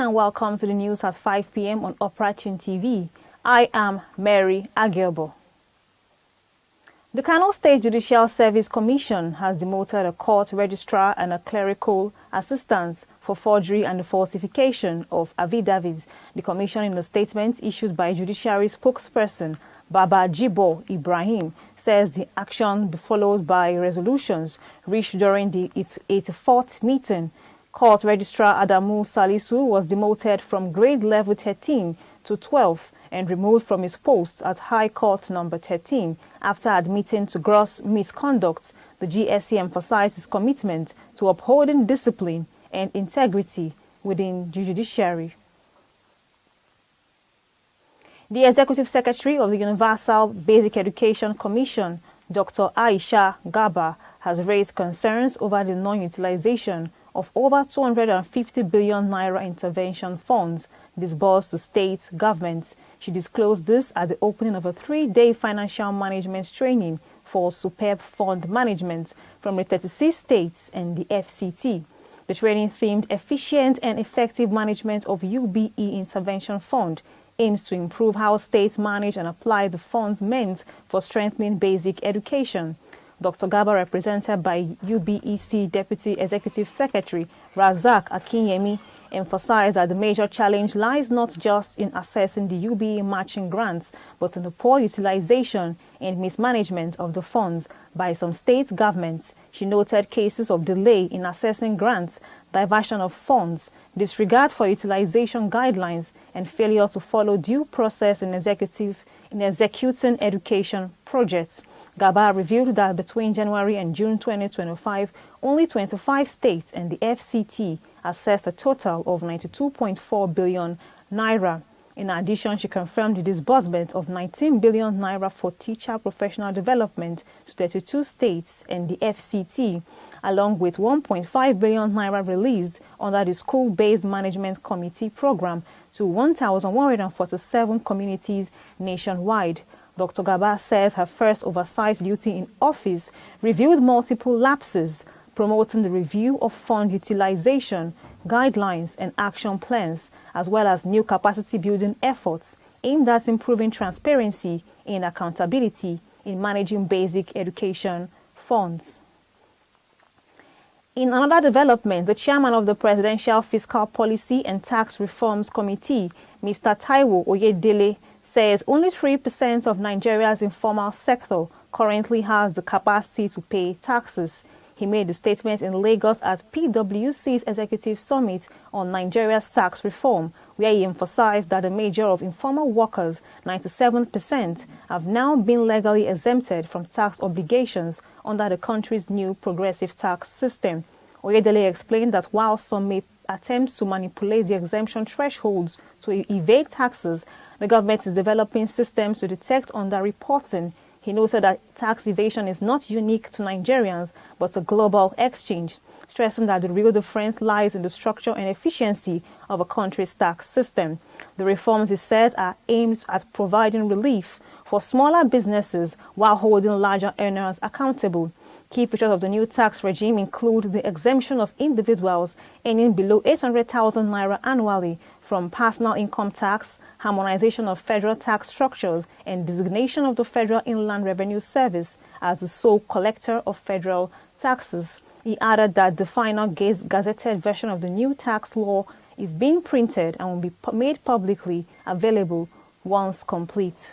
and welcome to the news at 5 p.m. on Operatune TV. I am Mary Agiobo. The Kano State Judicial Service Commission has demoted a court registrar and a clerical assistant for forgery and falsification of affidavits. The commission, in a statement issued by Judiciary spokesperson Baba Jibo Ibrahim, says the action be followed by resolutions reached during its 84th meeting. Court Registrar Adamu Salisu was demoted from grade level 13 to 12 and removed from his post at High Court number 13 after admitting to gross misconduct. The GSC emphasized its commitment to upholding discipline and integrity within the judiciary. The Executive Secretary of the Universal Basic Education Commission, Dr. Aisha Gaba, has raised concerns over the non-utilization of over 250 billion naira intervention funds disbursed to state governments. She disclosed this at the opening of a 3-day financial management training for superb fund management from the 36 states and the FCT. The training themed Efficient and Effective Management of UBE Intervention Fund aims to improve how states manage and apply the funds meant for strengthening basic education. Dr. Gaba, represented by UBEC Deputy Executive Secretary Razak Akinyemi, emphasized that the major challenge lies not just in assessing the UBE matching grants, but in the poor utilization and mismanagement of the funds by some state governments. She noted cases of delay in assessing grants, diversion of funds, disregard for utilization guidelines, and failure to follow due process in executing education projects. Gaba revealed that between January and June 2025, only 25 states and the FCT assessed a total of 92.4 billion naira. In addition, she confirmed the disbursement of 19 billion naira for teacher professional development to 32 states and the FCT, along with 1.5 billion naira released under the School-Based Management Committee program to 1,147 communities nationwide. Dr. Gaba says her first oversight duty in office revealed multiple lapses, promoting the review of fund utilization, guidelines and action plans, as well as new capacity building efforts aimed at improving transparency and accountability in managing basic education funds. In another development, the chairman of the Presidential Fiscal Policy and Tax Reforms Committee, Mr. Taiwo Oyedele, says only 3% of Nigeria's informal sector currently has the capacity to pay taxes. He made the statement in Lagos at PwC's Executive Summit on Nigeria's tax reform, where he emphasized that the major of informal workers, 97%, have now been legally exempted from tax obligations under the country's new progressive tax system. Oyedele explained that while some may attempt to manipulate the exemption thresholds to evade taxes, the government is developing systems to detect underreporting. He noted that tax evasion is not unique to Nigerians, but a global exchange, stressing that the real difference lies in the structure and efficiency of a country's tax system. The reforms, he said, are aimed at providing relief for smaller businesses while holding larger earners accountable. Key features of the new tax regime include the exemption of individuals earning below 800,000 naira annually from personal income tax, harmonization of federal tax structures, and designation of the Federal Inland Revenue Service as the sole collector of federal taxes. He added that the final gazetted version of the new tax law is being printed and will be made publicly available once complete.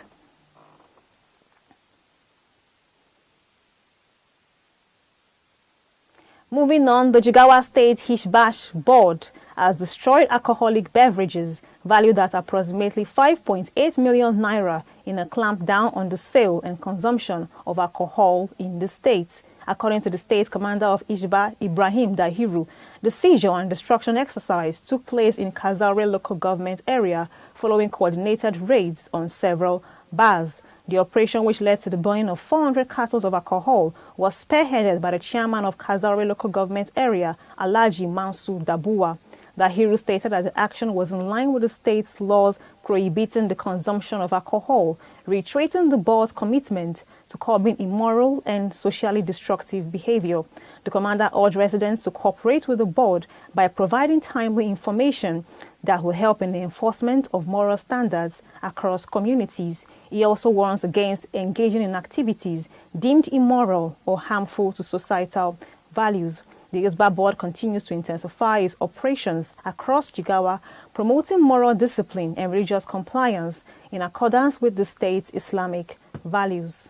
Moving on, the Jigawa State Hishbash Board has destroyed alcoholic beverages valued at approximately 5.8 million naira in a clampdown on the sale and consumption of alcohol in the state. According to the state commander of Ishba, Ibrahim Dahiru, the seizure and destruction exercise took place in Kazaure local government area following coordinated raids on several bars. The operation, which led to the burning of 400 cartons of alcohol, was spearheaded by the chairman of Kazaure local government area, Alhaji Mansu Dabuwa. Dahiru stated that the action was in line with the state's laws prohibiting the consumption of alcohol, reiterating the board's commitment to curbing immoral and socially destructive behavior. The commander urged residents to cooperate with the board by providing timely information. that will help in the enforcement of moral standards across communities. He also warns against engaging in activities deemed immoral or harmful to societal values. The Hisbah board continues to intensify its operations across Jigawa, promoting moral discipline and religious compliance in accordance with the state's Islamic values.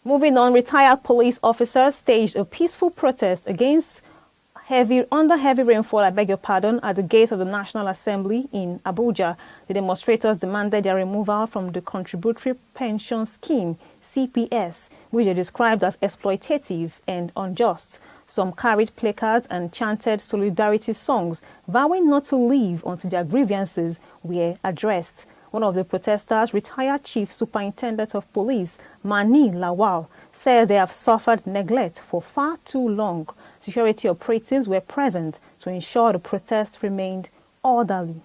Moving on, retired police officers staged a peaceful protest against heavy rainfall, at the gate of the National Assembly in Abuja. The demonstrators demanded their removal from the Contributory Pension Scheme, CPS, which they described as exploitative and unjust. Some carried placards and chanted solidarity songs, vowing not to leave until their grievances were addressed. One of the protesters, retired Chief Superintendent of Police, Mani Lawal, says they have suffered neglect for far too long. Security operatives were present to ensure the protests remained orderly.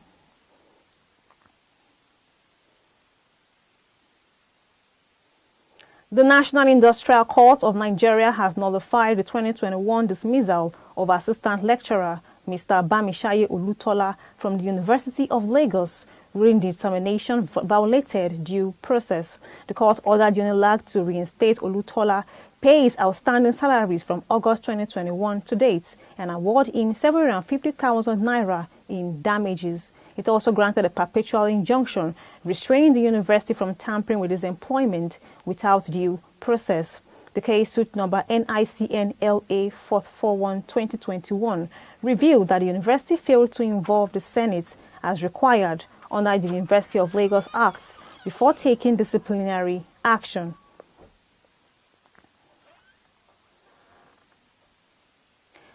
The National Industrial Court of Nigeria has nullified the 2021 dismissal of Assistant Lecturer Mr. Bamishaye Olutola from the University of Lagos, ruling the determination violated due process. The court ordered UNILAG to reinstate Olutola, pay his outstanding salaries from August 2021 to date, and award him 750,000 naira in damages. It also granted a perpetual injunction restraining the university from tampering with his employment without due process. The case, suit number NICN LA 441-2021, revealed that the university failed to involve the Senate as required under the University of Lagos Act before taking disciplinary action.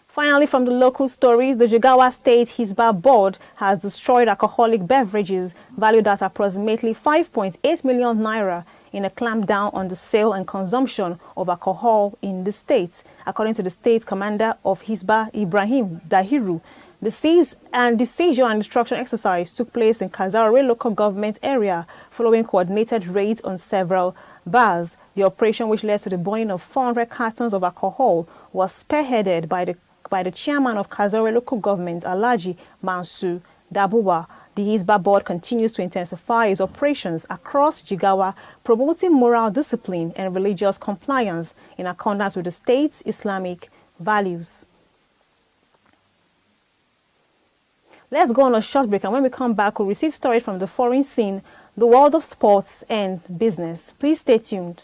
Finally, from the local stories, the Jigawa State Hisbah Board has destroyed alcoholic beverages valued at approximately 5.8 million naira in a clampdown on the sale and consumption of alcohol in the state. According to the state commander of Hisbah, Ibrahim Dahiru, the seizure and destruction exercise took place in Kazaure local government area following coordinated raids on several bars. The operation, which led to the burning of 400 cartons of alcohol, was spearheaded by the chairman of Kazaure local government, Alhaji Mansur Dabuwa. The Hisbah board continues to intensify its operations across Jigawa, promoting moral discipline and religious compliance in accordance with the state's Islamic values. Let's go on a short break, and when we come back, we'll receive stories from the foreign scene, the world of sports and business. Please stay tuned.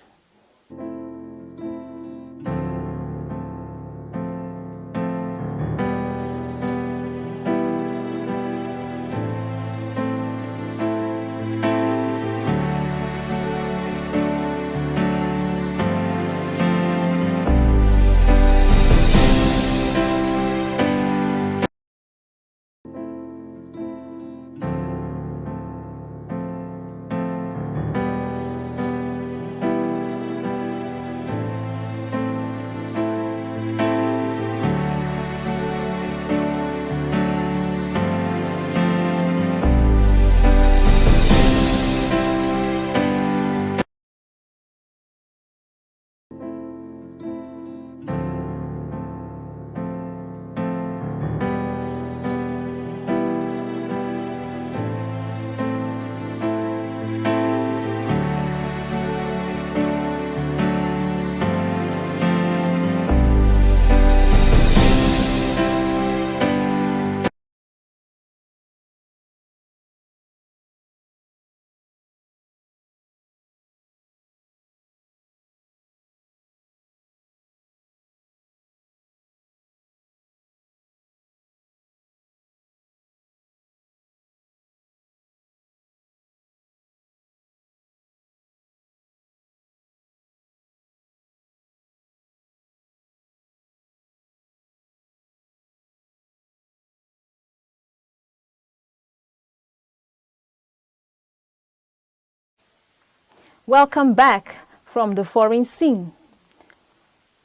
Welcome back from the foreign scene.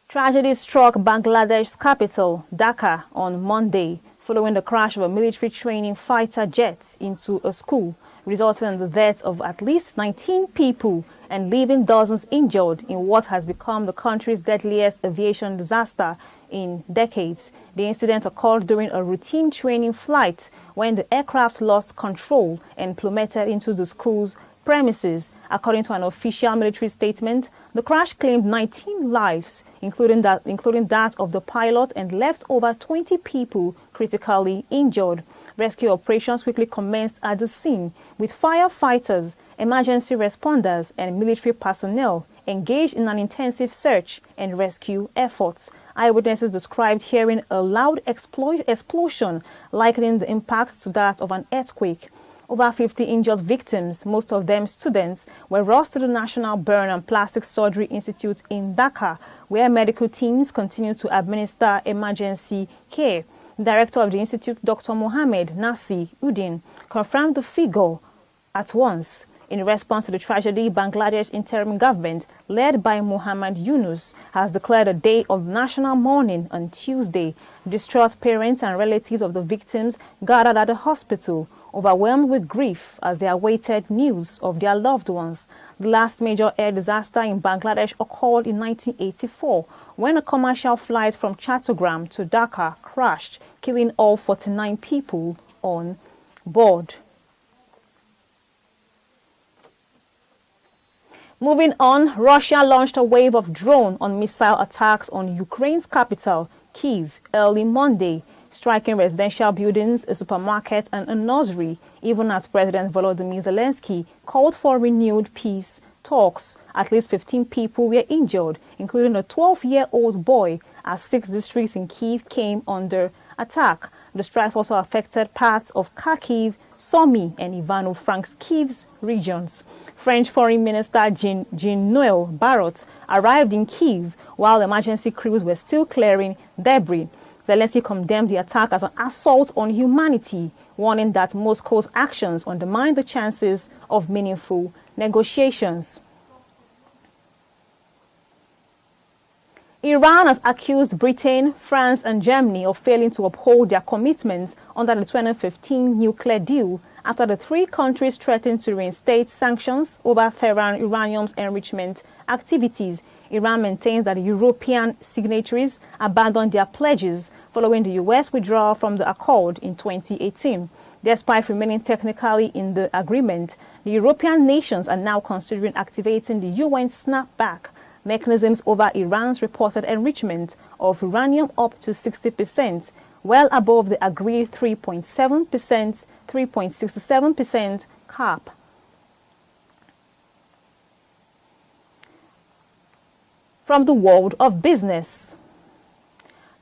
Tragedy struck Bangladesh's capital, Dhaka, on Monday, following the crash of a military training fighter jet into a school, resulting in the death of at least 19 people and leaving dozens injured in what has become the country's deadliest aviation disaster in decades. The incident occurred during a routine training flight when the aircraft lost control and plummeted into the school's premises. According to an official military statement, the crash claimed 19 lives, including that of the pilot, and left over 20 people critically injured. Rescue operations quickly commenced at the scene, with firefighters, emergency responders, and military personnel engaged in an intensive search and rescue efforts. Eyewitnesses described hearing a loud explosion, likening the impact to that of an earthquake. Over 50 injured victims, most of them students, were rushed to the National Burn and Plastic Surgery Institute in Dhaka, where medical teams continue to administer emergency care. The director of the institute, Dr. Mohammed Nasir Uddin, confirmed the figure at once. In response to the tragedy, Bangladesh interim government, led by Muhammad Yunus, has declared a day of national mourning on Tuesday. Distraught parents and relatives of the victims gathered at the hospital, overwhelmed with grief as they awaited news of their loved ones. The last major air disaster in Bangladesh occurred in 1984, when a commercial flight from Chattogram to Dhaka crashed, killing all 49 people on board. Moving on, Russia launched a wave of drone and missile attacks on Ukraine's capital, Kyiv, early Monday, striking residential buildings, a supermarket, and a nursery, even as President Volodymyr Zelensky called for renewed peace talks. At least 15 people were injured, including a 12-year-old boy, as 6 districts in Kyiv came under attack. The strikes also affected parts of Kharkiv, Sumy, and Ivano-Frankivsk regions. French Foreign Minister Jean-Noel Barrot arrived in Kyiv while emergency crews were still clearing debris. Zelensky condemned the attack as an assault on humanity, warning that Moscow's actions undermine the chances of meaningful negotiations. Iran has accused Britain, France, and Germany of failing to uphold their commitments under the 2015 nuclear deal after the 3 countries threatened to reinstate sanctions over Tehran uranium's enrichment activities. Iran maintains that the European signatories abandoned their pledges following the U.S. withdrawal from the accord in 2018. Despite remaining technically in the agreement, the European nations are now considering activating the UN snapback mechanisms over Iran's reported enrichment of uranium up to 60%, well above the agreed 3.67% cap. From the world of business,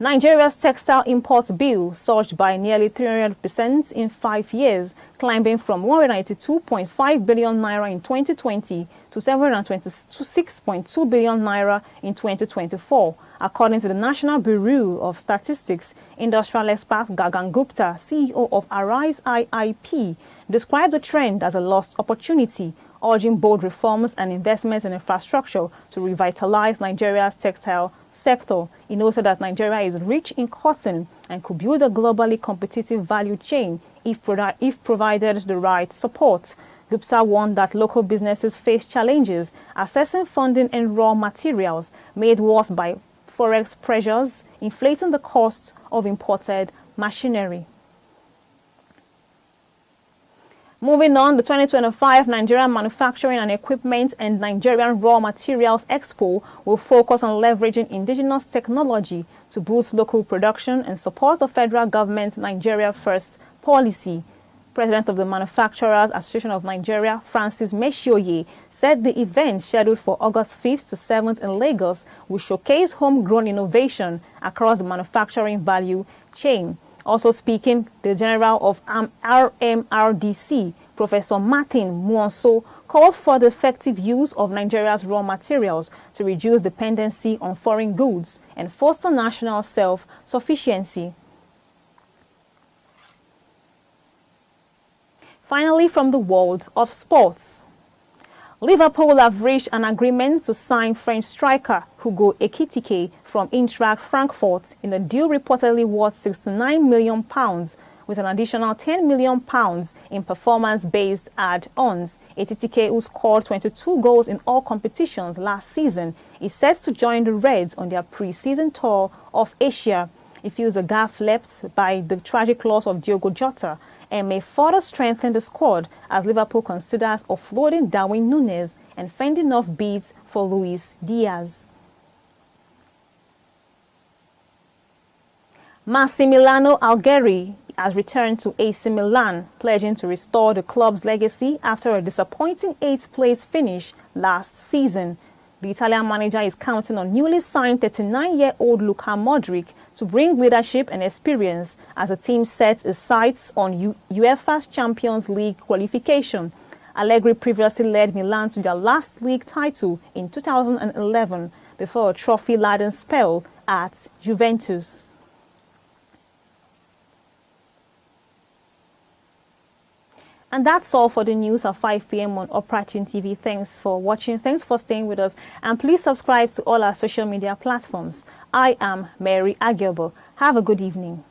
Nigeria's textile import bill surged by nearly 300% in 5 years, climbing from 192.5 billion naira in 2020 to 726.2 billion naira in 2024. According to the National Bureau of Statistics, industrial expert Gagan Gupta, CEO of Arise IIP, described the trend as a lost opportunity, urging bold reforms and investments in infrastructure to revitalize Nigeria's textile sector. He noted that Nigeria is rich in cotton and could build a globally competitive value chain if provided the right support. Gupta warned that local businesses face challenges accessing funding and raw materials, made worse by forex pressures, inflating the cost of imported machinery. Moving on, the 2025 Nigerian Manufacturing and Equipment and Nigerian Raw Materials Expo will focus on leveraging indigenous technology to boost local production and support the federal government's Nigeria First policy. President of the Manufacturers Association of Nigeria, Francis Meshioye, said the event, scheduled for August 5th to 7th in Lagos, will showcase homegrown innovation across the manufacturing value chain. Also speaking, the General of RMRDC, Professor Martin Muonso, called for the effective use of Nigeria's raw materials to reduce dependency on foreign goods and foster national self-sufficiency. Finally, from the world of sports, Liverpool have reached an agreement to sign French striker Hugo Ekitike from Eintracht Frankfurt in a deal reportedly worth £69 million, with an additional £10 million in performance-based add-ons. Etitike, who scored 22 goals in all competitions last season, is set to join the Reds on their pre-season tour of Asia. He feels a gap left by the tragic loss of Diogo Jota and may further strengthen the squad as Liverpool considers offloading Darwin Núñez and fending off bids for Luis Diaz. Massimiliano Allegri has returned to AC Milan, pledging to restore the club's legacy after a disappointing 8th-place finish last season. The Italian manager is counting on newly signed 39-year-old Luka Modric to bring leadership and experience as the team sets its sights on UEFA's Champions League qualification. Allegri previously led Milan to their last league title in 2011 before a trophy-laden spell at Juventus. And that's all for the news at 5 p.m. on Operatune TV. Thanks for watching. Thanks for staying with us. And please subscribe to all our social media platforms. I am Mary Agiobo. Have a good evening.